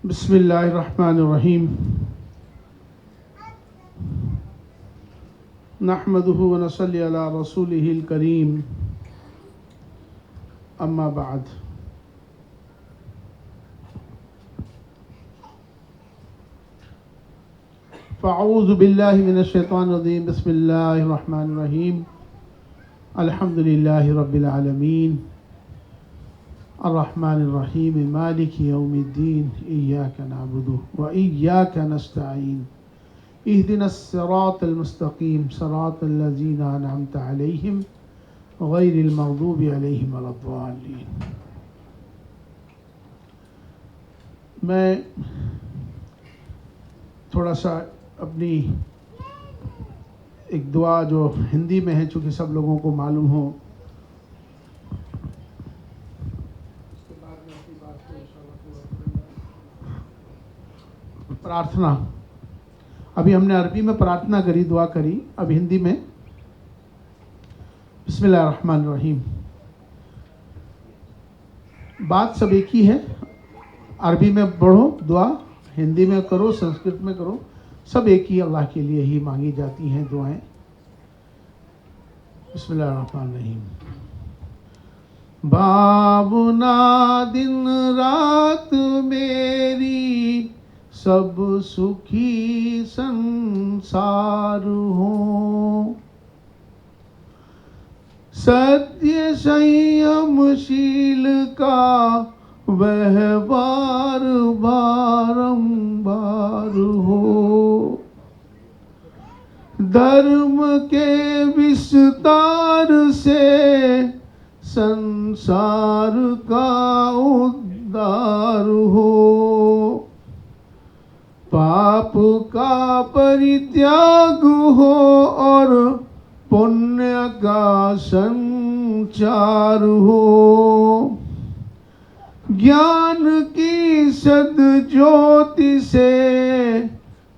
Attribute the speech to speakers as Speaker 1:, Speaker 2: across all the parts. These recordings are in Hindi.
Speaker 1: बिस्मिल्लाहिर्रहमानिर्रहीम नहमदुहु व नसल्ली अला रसूलिहिल करीम अम्मा बाद। फ़अऊज़ु बिल्लाहि मिनश शैतानिर रजीम। बिस्मिल्लाहिर्रहमानिर्रहीम। अल्हम्दुलिल्लाहि रब्बिल आलमीन अर्रहमानिर्रहीम मालिकि यौमिद्दीन इय्याका नअबुदु व इय्याका नस्तईन इहदिनस सिरातल मुस्तकीम सिरातल लज़ीना अनअमता अलैहिम गैरिल मग़दूबि अलैहिम वलद्दाल्लीन। मैं थोड़ा सा अपनी एक दुआ जो हिंदी में है, चूँकि सब लोगों को मालूम हो, प्रार्थना। अभी हमने अरबी में प्रार्थना करी, दुआ करी, अब हिंदी में बिस्मिल्लाहिर्रहमानिर्रहीम। बात सब एक ही है। अरबी में पढ़ो दुआ, हिंदी में करो, संस्कृत में करो, सब एक ही अल्लाह के लिए ही मांगी जाती हैं दुआएं। बिस्मिल्लाहिर्रहमानिर्रहीम। बाबुना दिन रात मेरी सब सुखी संसार हो, सत्य संयमशील का व्यवहार बारंबार हो, धर्म के विस्तार से संसार का उद्धार हो, पाप का परित्याग हो और पुण्य का संचार हो, ज्ञान की सद ज्योति से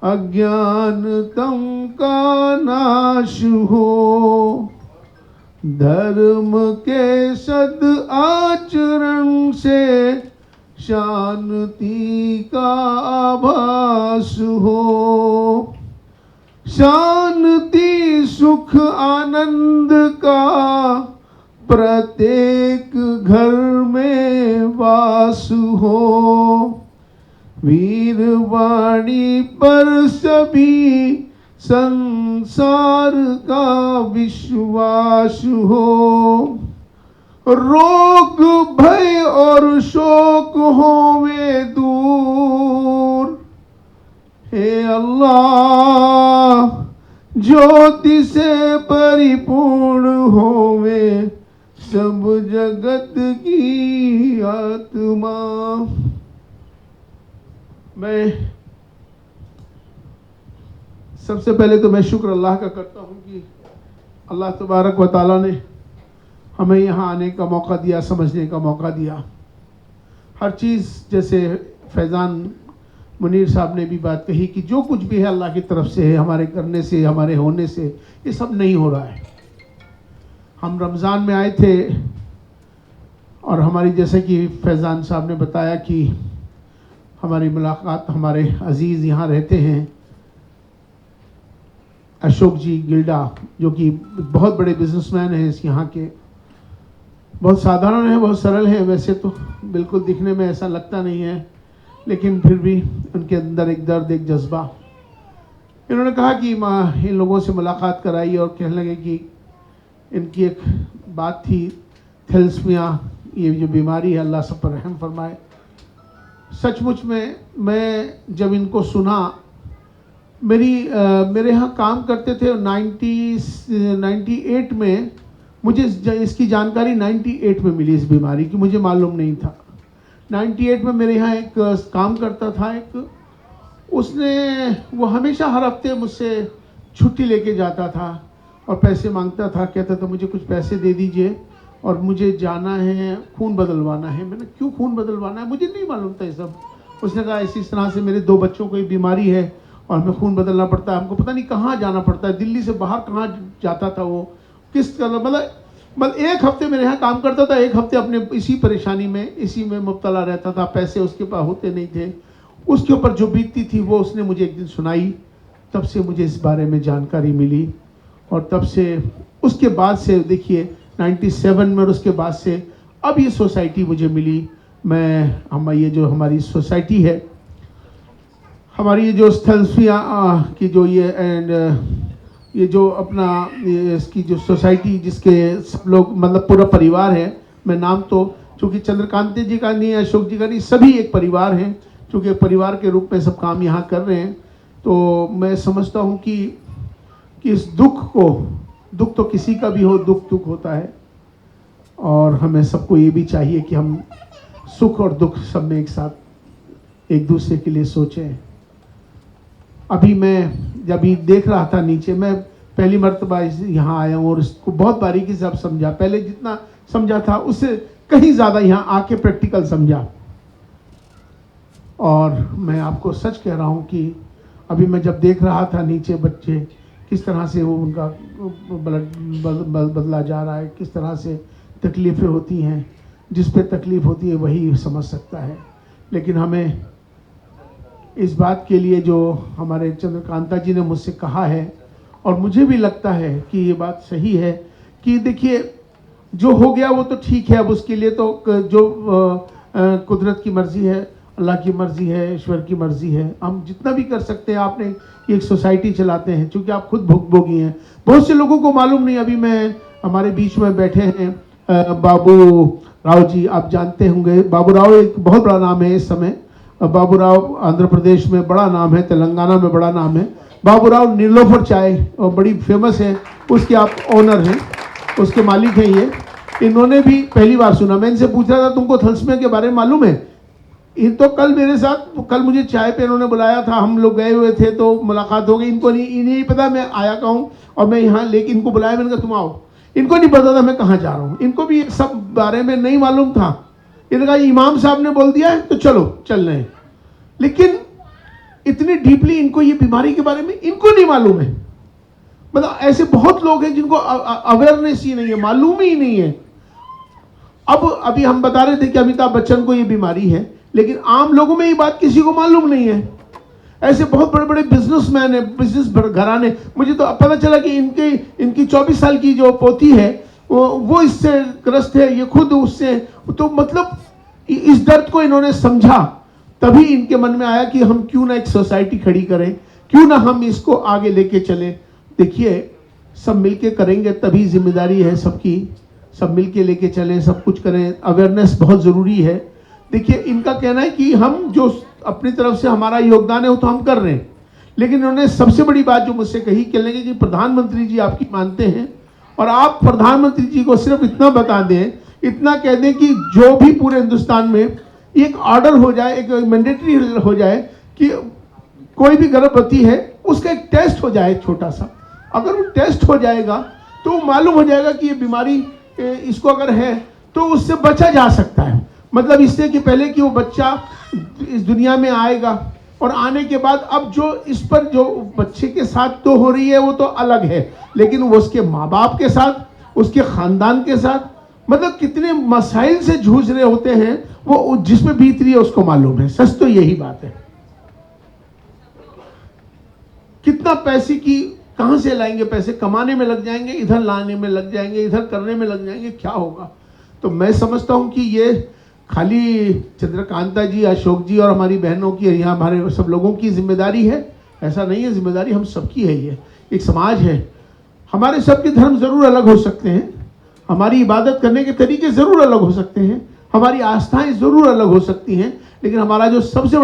Speaker 1: अज्ञानतम का नाश हो, धर्म के सद आचरण से शांति का आभास हो, शांति सुख आनंद का प्रत्येक घर में वास हो, वीर वाणी पर सभी संसार का विश्वास हो, रोग भय और शोक होवे दूर, हे अल्लाह ज्योति से परिपूर्ण होवे सब जगत की आत्मा। मैं सबसे पहले तो मैं शुक्र अल्लाह का करता हूँ कि अल्लाह तबारक व तआला ने हमें यहाँ आने का मौका दिया, समझने का मौका दिया। हर चीज़, जैसे फैज़ान मुनीर साहब ने भी बात कही कि जो कुछ भी है अल्लाह की तरफ से है, हमारे करने से, हमारे होने से ये सब नहीं हो रहा है। हम रमज़ान में आए थे और हमारी, जैसे कि फैज़ान साहब ने बताया कि हमारी मुलाकात, हमारे अजीज़ यहाँ रहते हैं अशोक जी गिल्डा, जो कि बहुत बड़े बिजनेसमैन हैं इस यहाँ के, बहुत साधारण है, बहुत सरल है, वैसे तो बिल्कुल दिखने में ऐसा लगता नहीं है, लेकिन फिर भी उनके अंदर एक दर्द, एक जज्बा। इन्होंने कहा कि इन लोगों से मुलाकात कराई और कहने लगे कि इनकी एक बात थी, थैलेसीमिया, ये जो बीमारी है, अल्लाह सब पर रहम फरमाए। सचमुच में मैं जब इनको सुना, मेरे यहाँ काम करते थे 98 में, मुझे इसकी जानकारी 98 में मिली, इस बीमारी की मुझे मालूम नहीं था। 98 में मेरे यहाँ एक काम करता था एक, उसने, वो हमेशा हर हफ्ते मुझसे छुट्टी लेके जाता था और पैसे मांगता था, कहता था मुझे कुछ पैसे दे दीजिए और मुझे जाना है, खून बदलवाना है। मैंने क्यों खून बदलवाना है, मुझे नहीं मालूम था ये सब। उसने कहा इसी तरह से मेरे 2 बच्चों को ये बीमारी है और हमें खून बदलना पड़ता है, हमको पता नहीं कहाँ जाना पड़ता है, दिल्ली से बाहर कहाँ जाता था वो, किस तरह, मतलब 1 हफ्ते मेरे यहाँ काम करता था, 1 हफ्ते अपने इसी परेशानी में, इसी में मुब्तला रहता था, पैसे उसके पास होते नहीं थे। उसके ऊपर जो बीतती थी वो उसने मुझे एक दिन सुनाई। तब से मुझे इस बारे में जानकारी मिली और तब से उसके बाद से देखिए 97 में और उसके बाद से अब ये सोसाइटी मुझे मिली। ये जो हमारी सोसाइटी है, हमारी ये जो स्थलसिया की जो ये एंड ये जो अपना इसकी जो सोसाइटी जिसके सब लोग मतलब पूरा परिवार है। मैं नाम तो चूँकि चंद्रकांत जी का नहीं, अशोक जी का नहीं, सभी एक परिवार हैं, चूँकि एक परिवार के रूप में सब काम यहाँ कर रहे हैं। तो मैं समझता हूँ कि इस दुख तो किसी का भी हो, दुख होता है और हमें सबको ये भी चाहिए कि हम सुख और दुख सब में एक साथ एक दूसरे के लिए सोचें। अभी मैं जब ये देख रहा था नीचे, मैं पहली मर्तबा यहाँ आया हूँ और इसको बहुत बारीकी से अब समझा। पहले जितना समझा था उससे कहीं ज़्यादा यहाँ आके प्रैक्टिकल समझा। और मैं आपको सच कह रहा हूँ कि अभी मैं जब देख रहा था नीचे बच्चे किस तरह से वो उनका बदला जा रहा है, किस तरह से तकलीफ़ें होती हैं, जिस पे तकलीफ़ होती है वही समझ सकता है। लेकिन हमें इस बात के लिए जो हमारे चंद्रकांता जी ने मुझसे कहा है और मुझे भी लगता है कि ये बात सही है कि देखिए जो हो गया वो तो ठीक है। अब उसके लिए तो जो कुदरत की मर्ज़ी है, अल्लाह की मर्ज़ी है, ईश्वर की मर्ज़ी है। हम जितना भी कर सकते हैं। आपने एक सोसाइटी चलाते हैं, क्योंकि आप खुद भुगभोगी हैं। बहुत से लोगों को मालूम नहीं। अभी मैं हमारे बीच में बैठे हैं बाबू राव जी, आप जानते होंगे। बाबू राव एक बहुत बड़ा नाम है इस समय। बाबू राव आंध्र प्रदेश में बड़ा नाम है, तेलंगाना में बड़ा नाम है। बाबू राव नीलोफर चाय और बड़ी फेमस है, उसके आप ओनर हैं, उसके मालिक हैं ये। इन्होंने भी पहली बार सुना। मैं इनसे पूछ रहा था तुमको थलस्मिया के बारे में मालूम है? इन तो कल मेरे साथ, कल मुझे चाय पे इन्होंने बुलाया था, हम लोग गए हुए थे तो मुलाकात हो गई। इनको नहीं पता मैं आया कहाँ हूँ और मैं यहाँ लेके इनको बुलाया। मैंने कहा तुम आओ। इनको नहीं पता था मैं कहाँ जा रहा हूँ, इनको भी सब बारे में नहीं मालूम था। इन्होंने कहा इमाम साहब ने बोल दिया है तो चलो चल रहे हैं। लेकिन इतनी डीपली इनको ये बीमारी के बारे में इनको नहीं मालूम है। मतलब ऐसे बहुत लोग हैं जिनको अवेयरनेस ही नहीं है, मालूम ही नहीं है। अभी हम बता रहे थे कि अमिताभ बच्चन को ये बीमारी है, लेकिन आम लोगों में ये बात किसी को मालूम नहीं है। ऐसे बहुत बड़े बड़े बिजनेसमैन है, बिजनेस घराने, मुझे तो पता चला कि इनकी 24 साल की जो पोती है वो इससे ग्रस्त है, ये खुद उससे। तो मतलब इस दर्द को इन्होंने समझा, तभी इनके मन में आया कि हम क्यों ना एक सोसाइटी खड़ी करें, क्यों ना हम इसको आगे लेके चलें। देखिए सब मिलके करेंगे तभी, जिम्मेदारी है सबकी, सब मिलके लेके चलें, सब कुछ करें। अवेयरनेस बहुत ज़रूरी है। देखिए इनका कहना है कि हम जो अपनी तरफ से हमारा योगदान है वो तो हम कर रहे हैं, लेकिन उन्होंने सबसे बड़ी बात जो मुझसे कही कि प्रधानमंत्री जी आपकी मानते हैं और आप प्रधानमंत्री जी को सिर्फ इतना बता दें, इतना कह दें कि जो भी पूरे हिंदुस्तान में एक ऑर्डर हो जाए, एक मैंडेटरी हो जाए कि कोई भी गर्भवती है उसका एक टेस्ट हो जाए छोटा सा। अगर वो टेस्ट हो जाएगा तो मालूम हो जाएगा कि ये बीमारी इसको अगर है तो उससे बचा जा सकता है। मतलब इससे कि पहले कि वो बच्चा इस दुनिया में आएगा और आने के बाद अब जो इस पर जो बच्चे के साथ तो हो रही है वो तो अलग है, लेकिन वो उसके माँ बाप के साथ, उसके ख़ानदान के साथ मतलब कितने मसाइल से जूझ रहे होते हैं, वो जिसमें बीत रही है उसको मालूम है। सच तो यही बात है। कितना पैसे की कहाँ से लाएंगे, पैसे कमाने में लग जाएंगे, इधर लाने में लग जाएंगे, इधर करने में लग जाएंगे, क्या होगा। तो मैं समझता हूँ कि ये खाली चंद्रकांता जी, अशोक जी और हमारी बहनों की, यहाँ हमारे सब लोगों की जिम्मेदारी है, ऐसा नहीं है। जिम्मेदारी हम सबकी है। ये एक समाज है। हमारे सबके धर्म ज़रूर अलग हो सकते हैं, हमारी इबादत करने के तरीके ज़रूर अलग हो सकते हैं, हमारी आस्थाएं ज़रूर अलग हो सकती हैं, लेकिन हमारा जो सबसे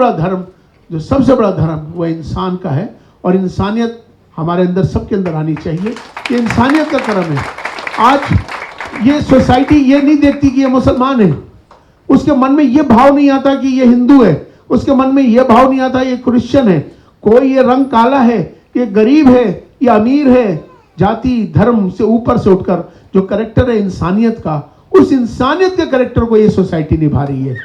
Speaker 1: बड़ा धर्म वह इंसान का है। और इंसानियत हमारे अंदर, सबके अंदर आनी चाहिए। ये इंसानियत का कर्म है। आज ये सोसाइटी ये नहीं देखती कि ये मुसलमान है, उसके मन में ये भाव नहीं आता कि ये हिंदू है, उसके मन में ये भाव नहीं आता ये क्रिश्चियन है, कोई ये रंग काला है, ये गरीब है, ये अमीर है। जाति धर्म से ऊपर से उठकर जो कैरेक्टर है इंसानियत का, उस इंसानियत के कैरेक्टर को ये सोसाइटी निभा रही है।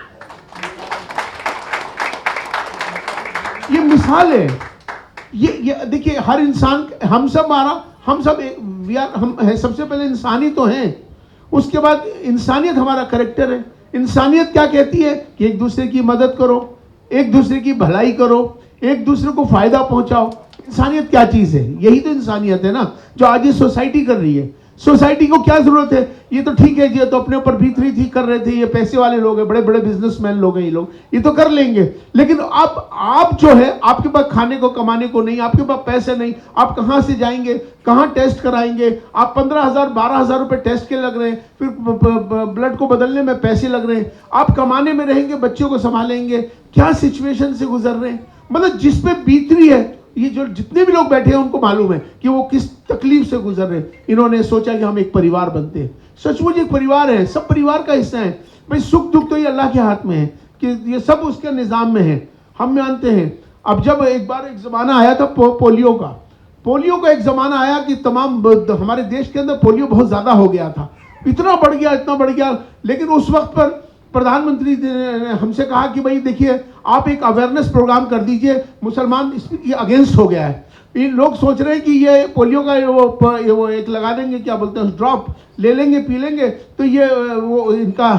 Speaker 1: ये मिसाल है। ये देखिए हर इंसान, हम सब हम है, सबसे पहले इंसानी तो हैं, उसके बाद इंसानियत हमारा कैरेक्टर है। इंसानियत क्या कहती है कि एक दूसरे की मदद करो, एक दूसरे की भलाई करो, एक दूसरे को फायदा पहुंचाओ। इंसानियत क्या चीज़ है? यही तो इंसानियत है ना, जो आज ये सोसाइटी कर रही है। सोसाइटी को क्या जरूरत है? ये तो ठीक है, ये तो अपने ऊपर भीतरी थी कर रहे थे, ये पैसे वाले लोग हैं, बड़े बड़े बिजनेसमैन लोग हैं, ये लोग ये तो कर लेंगे। लेकिन आप जो है, आपके पास खाने को कमाने को नहीं, आपके पास पैसे नहीं, आप कहाँ से जाएंगे, कहाँ टेस्ट कराएंगे? आप 15,000 12,000 रुपए टेस्ट के लग रहे हैं, फिर ब्लड को बदलने में पैसे लग रहे हैं, आप कमाने में रहेंगे, बच्चों को संभालेंगे, क्या सिचुएशन से गुजर रहे हैं। मतलब जिस पे बीत रही है, ये जो जितने भी लोग बैठे हैं उनको मालूम है कि वो किस तकलीफ से गुजर रहे हैं। इन्होंने सोचा कि हम एक परिवार बनते हैं। सचमुच एक परिवार है, सब परिवार का हिस्सा है भाई। सुख दुख तो ये अल्लाह के हाथ में है कि ये सब उसके निज़ाम में है, हम मानते हैं। अब जब एक बार एक ज़माना आया था पोलियो का एक ज़माना आया कि तमाम हमारे देश के अंदर पोलियो बहुत ज़्यादा हो गया था, इतना बढ़ गया। लेकिन उस वक्त पर प्रधानमंत्री ने हमसे कहा कि भाई देखिए, आप एक अवेयरनेस प्रोग्राम कर दीजिए, मुसलमान इसके अगेंस्ट हो गया है। ये लोग सोच रहे हैं कि ये पोलियो का वो एक लगा देंगे, क्या बोलते हैं, ड्रॉप ले लेंगे, पी लेंगे तो ये वो इनका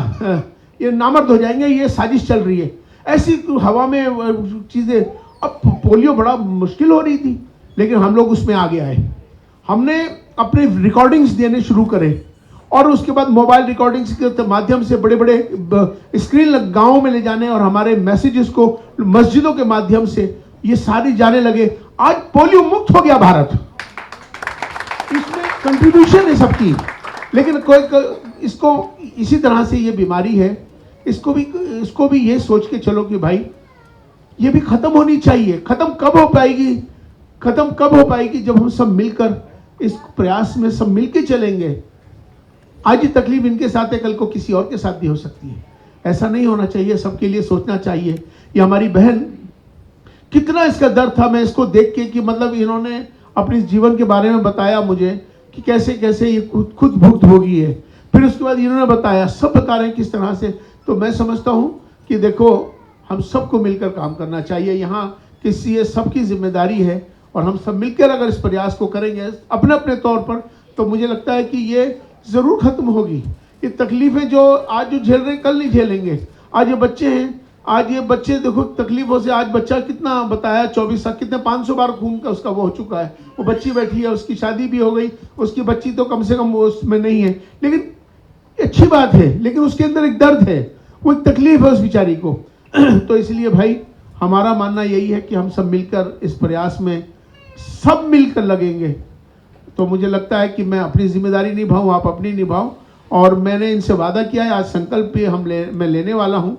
Speaker 1: ये नामर्द हो जाएंगे, ये साजिश चल रही है। ऐसी हवा में चीज़ें। अब पोलियो बड़ा मुश्किल हो रही थी, लेकिन हम लोग उसमें आगे आए। हमने अपने रिकॉर्डिंग्स देने शुरू करे, और उसके बाद मोबाइल रिकॉर्डिंग्स के माध्यम से बड़े बड़े स्क्रीन गांवों में ले जाने, और हमारे मैसेजेस को मस्जिदों के माध्यम से ये सारी जाने लगे। आज पोलियो मुक्त हो गया भारत। इसमें कंट्रीब्यूशन है सबकी। लेकिन इसको इसी तरह से ये बीमारी है, इसको भी ये सोच के चलो कि भाई ये भी खत्म होनी चाहिए। खत्म कब हो पाएगी? जब हम सब मिलकर इस प्रयास में सब मिलकर चलेंगे। आज ये तकलीफ इनके साथ है, कल को किसी और के साथ भी हो सकती है। ऐसा नहीं होना चाहिए, सबके लिए सोचना चाहिए। ये हमारी बहन, कितना इसका दर्द था मैं इसको देख के कि मतलब इन्होंने अपने जीवन के बारे में बताया मुझे कि कैसे कैसे ये खुद भुगतभोगी है। फिर उसके बाद इन्होंने बताया, सब बता रहे हैं किस तरह से। तो मैं समझता हूँ कि देखो, हम सबको मिलकर काम करना चाहिए। यहाँ किसी सबकी जिम्मेदारी है, और हम सब मिलकर अगर इस प्रयास को करेंगे अपने अपने तौर पर, तो मुझे लगता है कि ये ज़रूर ख़त्म होगी। ये तकलीफ़ें जो आज जो झेल रहे हैं, कल नहीं झेलेंगे। आज ये बच्चे हैं, आज ये बच्चे देखो तकलीफ़ों से, आज बच्चा कितना बताया 24 साल, कितने 500 बार खून का उसका वो हो चुका है। वो बच्ची बैठी है, उसकी शादी भी हो गई, उसकी बच्ची तो कम से कम उसमें नहीं है, लेकिन अच्छी बात है। लेकिन उसके अंदर एक दर्द है, वो एक तकलीफ़ है उस बेचारी को। तो इसलिए भाई, हमारा मानना यही है कि हम सब मिलकर इस प्रयास में सब मिलकर लगेंगे, तो मुझे लगता है कि मैं अपनी जिम्मेदारी निभाऊं, आप अपनी निभाओ। और मैंने इनसे वादा किया है, आज संकल्प भी मैं लेने वाला हूं।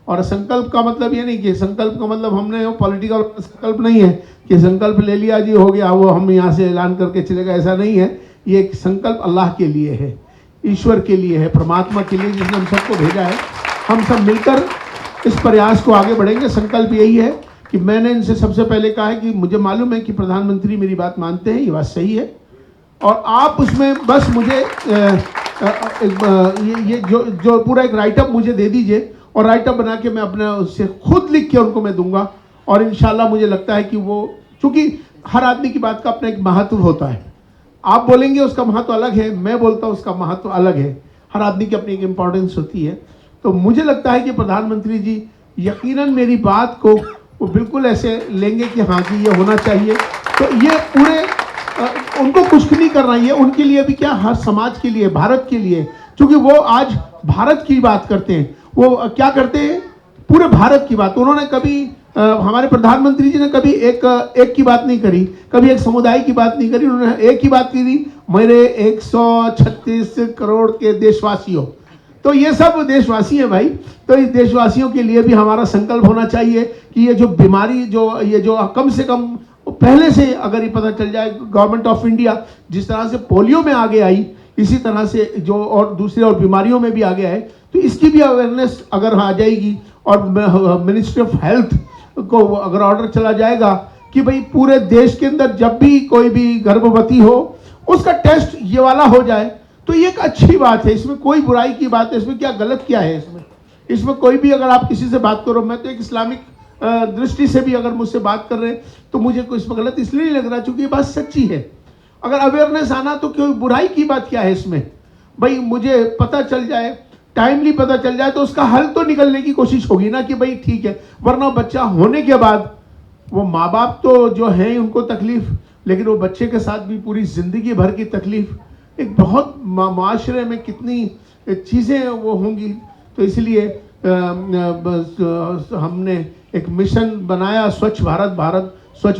Speaker 1: और संकल्प का मतलब ये नहीं कि संकल्प का मतलब हमने पॉलिटिकल संकल्प नहीं है कि संकल्प ले लिया जी हो गया, वो हम यहाँ से ऐलान करके चलेगा, ऐसा नहीं है। ये एक संकल्प अल्लाह के लिए है, ईश्वर के लिए है, परमात्मा के लिए, जिसने हम सबको भेजा है। हम सब मिलकर इस प्रयास को आगे बढ़ेंगे। संकल्प यही है कि मैंने इनसे सबसे पहले कहा है कि मुझे मालूम है कि प्रधानमंत्री मेरी बात मानते हैं, ये बात सही है, और आप उसमें बस मुझे ये जो पूरा एक राइटअप मुझे दे दीजिए, और राइटअप बना के मैं अपने उससे खुद लिख के उनको मैं दूंगा। और इंशाल्लाह मुझे लगता है कि वो, चूँकि हर आदमी की बात का अपना एक महत्व होता है। आप बोलेंगे उसका महत्व अलग है, मैं बोलता हूँ उसका महत्व अलग है। हर आदमी की अपनी एक इम्पोर्टेंस होती है। तो मुझे लगता है कि प्रधानमंत्री जी यकीनन मेरी बात को वो बिल्कुल ऐसे लेंगे कि हाँ जी ये होना चाहिए। तो ये पूरे उनको कुछ नहीं करना, ये उनके लिए भी क्या, हर समाज के लिए, भारत के लिए, क्योंकि वो आज भारत की बात करते हैं। वो क्या करते हैं, पूरे भारत की बात। उन्होंने कभी हमारे प्रधानमंत्री जी ने कभी एक की बात नहीं करी, कभी एक समुदाय की बात नहीं करी, उन्होंने एक ही बात की, मेरे 136 करोड़ के देशवासियों। तो ये सब देशवासी हैं भाई। तो इस देशवासियों के लिए भी हमारा संकल्प होना चाहिए कि ये जो बीमारी ये जो कम से कम पहले से अगर ये पता चल जाए, गवर्नमेंट ऑफ इंडिया जिस तरह से पोलियो में आगे आई, इसी तरह से जो और दूसरे और बीमारियों में भी आगे आए, तो इसकी भी अवेयरनेस अगर आ जाएगी, और मिनिस्ट्री ऑफ हेल्थ को अगर ऑर्डर चला जाएगा कि भाई पूरे देश के अंदर जब भी कोई भी गर्भवती हो उसका टेस्ट ये वाला हो जाए, तो ये एक अच्छी बात है। इसमें कोई बुराई की बात है, इसमें क्या गलत क्या है? इसमें कोई भी अगर आप किसी से बात करो, मैं तो एक इस्लामिक दृष्टि से भी अगर मुझसे बात कर रहे हैं तो मुझे कोई इसमें गलत इसलिए नहीं लग रहा क्योंकि ये बात सच्ची है। अगर अवेयरनेस आना तो कोई बुराई की बात क्या है इसमें? भाई मुझे पता चल जाए टाइमली पता चल जाए तो उसका हल तो निकलने की कोशिश होगी ना कि भाई ठीक है। वरना बच्चा होने के बाद वो माँ बाप तो जो हैं उनको तकलीफ, लेकिन वो बच्चे के साथ भी पूरी ज़िंदगी भर की तकलीफ, एक बहुत माशरे में कितनी चीज़ें वो होंगी। तो इसलिए हमने एक मिशन बनाया स्वच्छ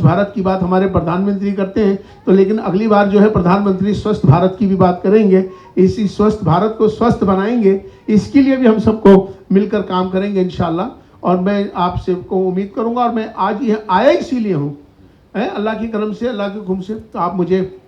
Speaker 1: भारत की बात हमारे प्रधानमंत्री करते हैं, तो लेकिन अगली बार जो है प्रधानमंत्री स्वस्थ भारत की भी बात करेंगे। इसी स्वस्थ भारत को स्वस्थ बनाएंगे, इसके लिए भी हम सबको मिलकर काम करेंगे इंशाल्लाह। और मैं आपसे को उम्मीद करूंगा, और मैं आज यह आया इसीलिए हूँ, अल्लाह की करम से, अल्लाह के हुक्म से, तो आप मुझे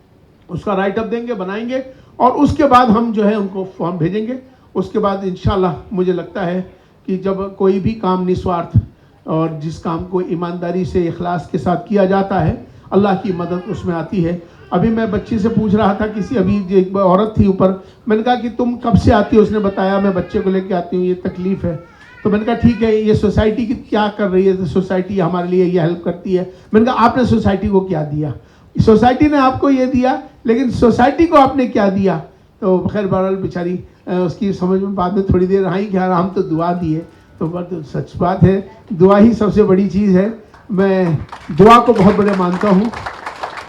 Speaker 1: उसका राइट अप देंगे, बनाएंगे, और उसके बाद हम जो है उनको फॉर्म भेजेंगे। उसके बाद इंशाल्लाह मुझे लगता है कि जब कोई भी काम निस्वार्थ और जिस काम को ईमानदारी से इखलास के साथ किया जाता है, अल्लाह की मदद उसमें आती है। अभी मैं बच्ची से पूछ रहा था, किसी अभी एक औरत थी ऊपर, मैंने कहा कि तुम कब से आती हो? उसने बताया मैं बच्चे को लेके आती हूँ, ये तकलीफ़ है। तो मैंने कहा ठीक है, ये सोसाइटी की क्या कर रही है? तो सोसाइटी हमारे लिए ये हेल्प करती है। मैंने कहा आपने सोसाइटी को क्या दिया? सोसाइटी ने आपको ये दिया, लेकिन सोसाइटी को आपने क्या दिया? तो खैर बहरहाल बेचारी उसकी समझ में बाद में थोड़ी देर आई कि यार हम तो दुआ दिए। तो सच बात है, दुआ ही सबसे बड़ी चीज़ है। मैं दुआ को बहुत बड़े मानता हूँ।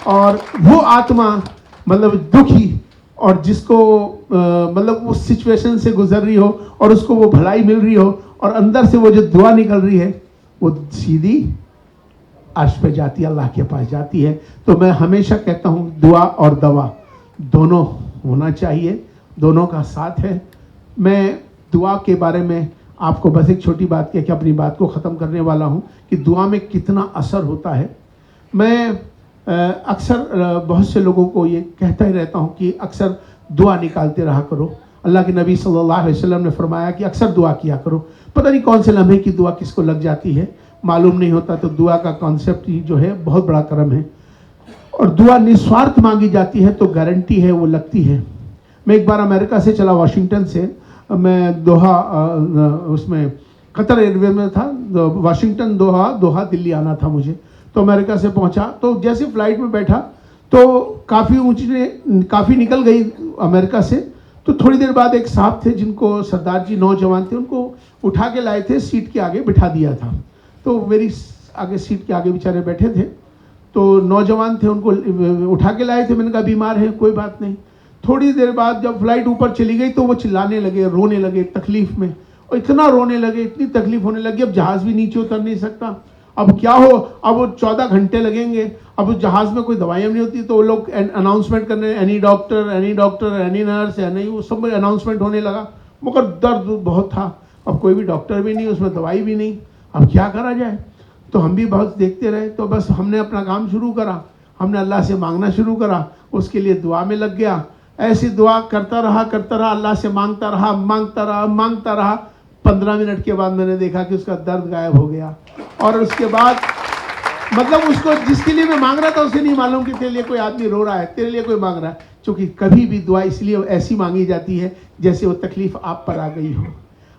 Speaker 1: और वो आत्मा मतलब दुखी, और जिसको मतलब उस सिचुएशन से गुजर रही हो और उसको वो भलाई मिल रही हो, और अंदर से वो जो दुआ निकल रही है, वो सीधी अर्श पे जाती है, अल्लाह के पास जाती है। तो मैं हमेशा कहता हूँ दुआ और दवा दोनों होना चाहिए, दोनों का साथ है। मैं दुआ के बारे में आपको बस एक छोटी बात कह के अपनी बात को ख़त्म करने वाला हूँ कि दुआ में कितना असर होता है। मैं अक्सर बहुत से लोगों को ये कहता ही रहता हूँ कि अक्सर दुआ निकालते रहा करो। अल्लाह के नबी सल्लल्लाहु अलैहि वसल्लम ने फरमाया कि अक्सर दुआ किया करो। पता नहीं कौन से लम्हे की दुआ किसको लग जाती है, मालूम नहीं होता। तो दुआ का कॉन्सेप्ट ही जो है बहुत बड़ा करम है, और दुआ निस्वार्थ मांगी जाती है तो गारंटी है वो लगती है। मैं एक बार अमेरिका से चला, वाशिंगटन से, मैं दोहा उसमें कतर एयरवे में था, वाशिंगटन दोहा दिल्ली आना था मुझे। तो अमेरिका से पहुंचा, तो जैसे फ्लाइट में बैठा तो काफ़ी निकल गई अमेरिका से। तो थोड़ी देर बाद एक साहब थे जिनको सरदार जी नौजवान थे, उनको उठा के लाए थे, सीट के आगे बिठा दिया था। तो मेरी आगे सीट के आगे बेचारे बैठे थे, तो नौजवान थे, उनको उठा के लाए थे। मैंने कहा बीमार है, कोई बात नहीं। थोड़ी देर बाद जब फ्लाइट ऊपर चली गई तो वो चिल्लाने लगे, रोने लगे तकलीफ में, और इतना रोने लगे, इतनी तकलीफ होने लगी, अब जहाज़ भी नीचे उतर नहीं सकता। अब क्या हो, अब वो 14 घंटे लगेंगे। अब उस जहाज़ में कोई दवाइयाँ नहीं होती, तो वो लोग अनाउंसमेंट करने, any doctor, any nurse, any, वो सब अनाउंसमेंट होने लगा। मगर दर्द बहुत था, अब कोई भी डॉक्टर भी नहीं, उसमें दवाई भी नहीं, अब क्या करा जाए? तो हम भी बहुत देखते रहे। तो बस हमने अपना काम शुरू करा, हमने अल्लाह से मांगना शुरू करा, उसके लिए दुआ में लग गया। ऐसी दुआ करता रहा, अल्लाह से मांगता रहा। 15 मिनट के बाद मैंने देखा कि उसका दर्द गायब हो गया। और उसके बाद मतलब उसको, जिसके लिए मैं मांग रहा था, उसे नहीं मालूम कि तेरे लिए कोई आदमी रो रहा है, तेरे लिए कोई मांग रहा है। क्योंकि कभी भी दुआ इसलिए ऐसी मांगी जाती है जैसे वो तकलीफ आप पर आ गई हो।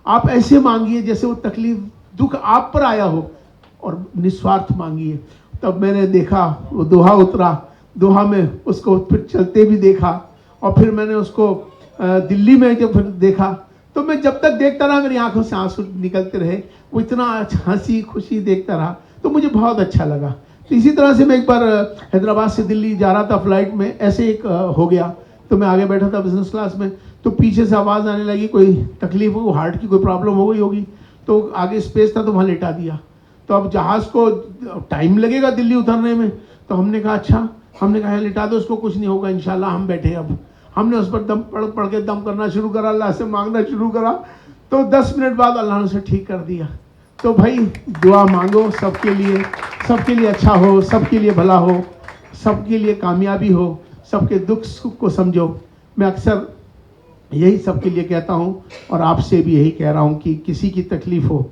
Speaker 1: आप ऐसे मांगिए जैसे वो तकलीफ, दुख आप पर आया हो, और निस्वार्थ मांगिए। तब मैंने देखा वो दोहा उतरा, दोहा में उसको फिर चलते भी देखा, और फिर मैंने उसको दिल्ली में जब फिर देखा, तो मैं जब तक देखता रहा मेरी आंखों से आंसू निकलते रहे। वो इतना हंसी खुशी देखता रहा, तो मुझे बहुत अच्छा लगा। तो इसी तरह से मैं एक बार हैदराबाद से दिल्ली जा रहा था फ्लाइट में, ऐसे एक हो गया। तो मैं आगे बैठा था बिजनेस क्लास में, तो पीछे से आवाज़ आने लगी, कोई तकलीफ हो, हार्ट की कोई प्रॉब्लम हो गई होगी। तो आगे स्पेस था तो वहाँ लेटा दिया। तो अब जहाज़ को टाइम लगेगा दिल्ली उतरने में, तो हमने कहा अच्छा, हमने कहा लेटा दो उसको, कुछ नहीं होगा इंशाल्लाह, हम बैठे। अब हमने उस पर दम पढ़ के दम करना शुरू करा, अल्लाह से मांगना शुरू करा। तो 10 मिनट बाद अल्लाह ने उसे ठीक कर दिया। तो भाई दुआ मांगो सबके लिए अच्छा हो, सबके लिए भला हो, सबके लिए कामयाबी हो, सबके दुख सुख को समझो। मैं अक्सर यही सबके लिए कहता हूँ, और आपसे भी यही कह रहा हूँ कि किसी की तकलीफ़ हो,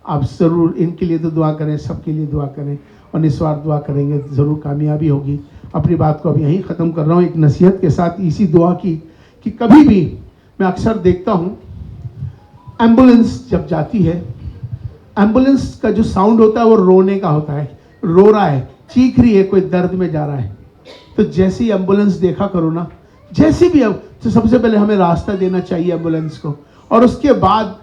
Speaker 1: आप ज़रूर इनके लिए तो दुआ करें, सबके लिए दुआ करें, और निस्वार्थ दुआ करेंगे ज़रूर कामयाबी होगी। अपनी बात को अब यहीं ख़त्म कर रहा हूँ एक नसीहत के साथ, इसी दुआ की कि कभी भी मैं अक्सर देखता हूँ एम्बुलेंस जब जाती है, एम्बुलेंस का जो साउंड होता है वो रोने का होता है, रो रहा है, चीख रही है, कोई दर्द में जा रहा है। तो जैसे ही एम्बुलेंस देखा करो ना, जैसे भी, अब तो सबसे पहले हमें रास्ता देना चाहिए एम्बुलेंस को, और उसके बाद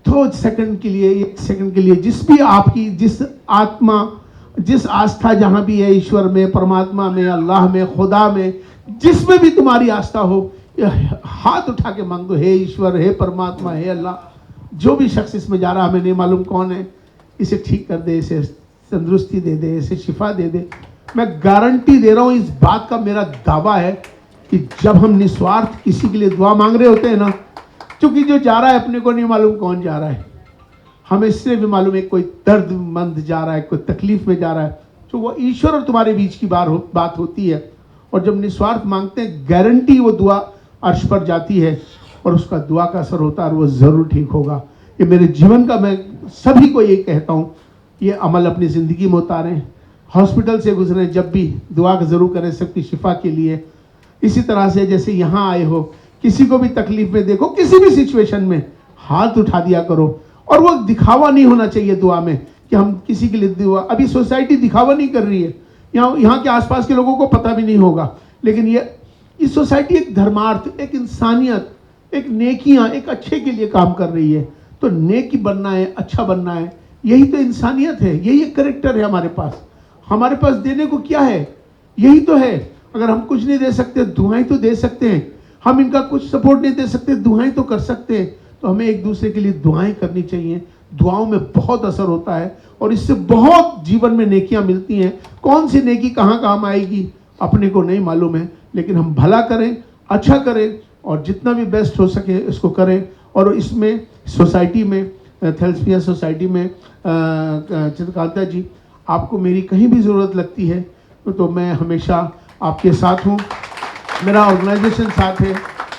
Speaker 1: 2 सेकंड के लिए, 1 सेकंड के लिए जिस भी आपकी, जिस आत्मा, जिस आस्था जहां भी है, ईश्वर में, परमात्मा में, अल्लाह में, खुदा में, जिसमें भी तुम्हारी आस्था हो, हाथ उठा के मांग दो, हे ईश्वर, हे परमात्मा, हे अल्लाह, जो भी शख्स इसमें जा रहा, हमें नहीं मालूम कौन है, इसे ठीक कर दे, इसे तंदुरुस्ती दे दे, इसे शिफा दे दे। मैं गारंटी दे रहा हूं, इस बात का मेरा दावा है कि जब हम निस्वार्थ किसी के लिए दुआ मांग रहे होते हैं ना, क्योंकि जो जा रहा है अपने को नहीं मालूम कौन जा रहा है, हमें इससे भी मालूम है कोई दर्दमंद जा रहा है, कोई तकलीफ में जा रहा है, तो वो ईश्वर और तुम्हारे बीच की बात होती है। और जब निस्वार्थ मांगते हैं, गारंटी वो दुआ अर्श पर जाती है और उसका दुआ का असर होता है और वो ज़रूर ठीक होगा। ये मेरे जीवन का, मैं सभी को ये कहता हूँ, ये अमल अपनी ज़िंदगी में उतारें, हॉस्पिटल से गुजरें, जब भी दुआ ज़रूर करें सबकी शिफा के लिए। इसी तरह से जैसे यहाँ आए हो, किसी को भी तकलीफ में देखो, किसी भी सिचुएशन में हाथ उठा दिया करो। और वो दिखावा नहीं होना चाहिए दुआ में कि हम किसी के लिए दुआ, अभी सोसाइटी दिखावा नहीं कर रही है, यहाँ के आसपास के लोगों को पता भी नहीं होगा, लेकिन ये सोसाइटी एक धर्मार्थ, एक इंसानियत, एक नेकियां, एक अच्छे के लिए काम कर रही है। तो नेकी बनना है, अच्छा बनना है, यही तो इंसानियत है, यही एक करेक्टर है हमारे पास। हमारे पास देने को क्या है? यही तो है। अगर हम कुछ नहीं दे सकते, दुआएं तो दे सकते हैं। हम इनका कुछ सपोर्ट नहीं दे सकते, दुआएं तो कर सकते हैं। तो हमें एक दूसरे के लिए दुआएं करनी चाहिए। दुआओं में बहुत असर होता है और इससे बहुत जीवन में नेकियां मिलती हैं। कौन सी नेकी कहाँ काम आएगी अपने को नहीं मालूम है, लेकिन हम भला करें, अच्छा करें और जितना भी बेस्ट हो सके इसको करें। और इसमें सोसाइटी में, थैलेसीमिया सोसाइटी में, चित्रकांता जी, आपको मेरी कहीं भी ज़रूरत लगती है तो मैं हमेशा आपके साथ हूँ। मेरा ऑर्गेनाइजेशन साथ है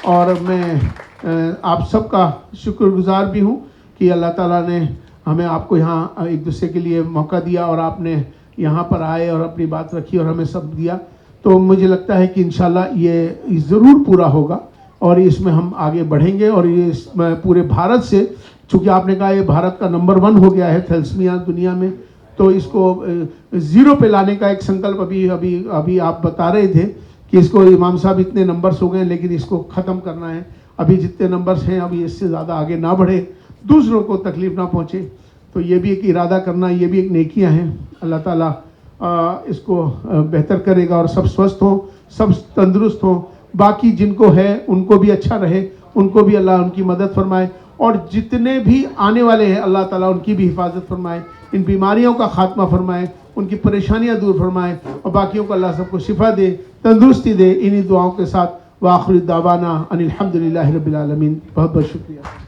Speaker 1: और मैं आप सबका शुक्रगुजार भी हूँ कि अल्लाह ताला ने हमें, आपको यहाँ एक दूसरे के लिए मौका दिया और आपने यहाँ पर आए और अपनी बात रखी और हमें सब दिया। तो मुझे लगता है कि इंशाल्लाह ये ज़रूर पूरा होगा और इसमें हम आगे बढ़ेंगे। और ये पूरे भारत से, चूँकि आपने कहा ये भारत का नंबर 1 हो गया है थैलेसीमिया दुनिया में, तो इसको 0 पे लाने का एक संकल्प अभी आप बता रहे थे कि इसको इमाम साहब इतने नंबर्स हो गए, लेकिन इसको ख़त्म करना है। अभी जितने नंबर्स हैं अभी इससे ज़्यादा आगे ना बढ़े, दूसरों को तकलीफ़ ना पहुँचे। तो ये भी एक इरादा करना, ये भी एक नेकियां हैं। अल्लाह ताला इसको बेहतर करेगा और सब स्वस्थ हों, सब तंदुरुस्त हों। बाकी जिनको है उनको भी अच्छा रहे, उनको भी अल्लाह उनकी मदद फरमाए और जितने भी आने वाले हैं अल्लाह ताला उनकी भी हिफाजत फरमाए, इन बीमारियों का खात्मा फरमाए, उनकी परेशानियां दूर फरमाए और बाकियों को अल्लाह सबको शिफा दे, तंदुरुस्ती दे। इन्हीं दुआओं के साथ वाखिर दावाना अनिल हम्दुलिल्लाहि रब्बिल आलमीन। बहुत बहुत शुक्रिया।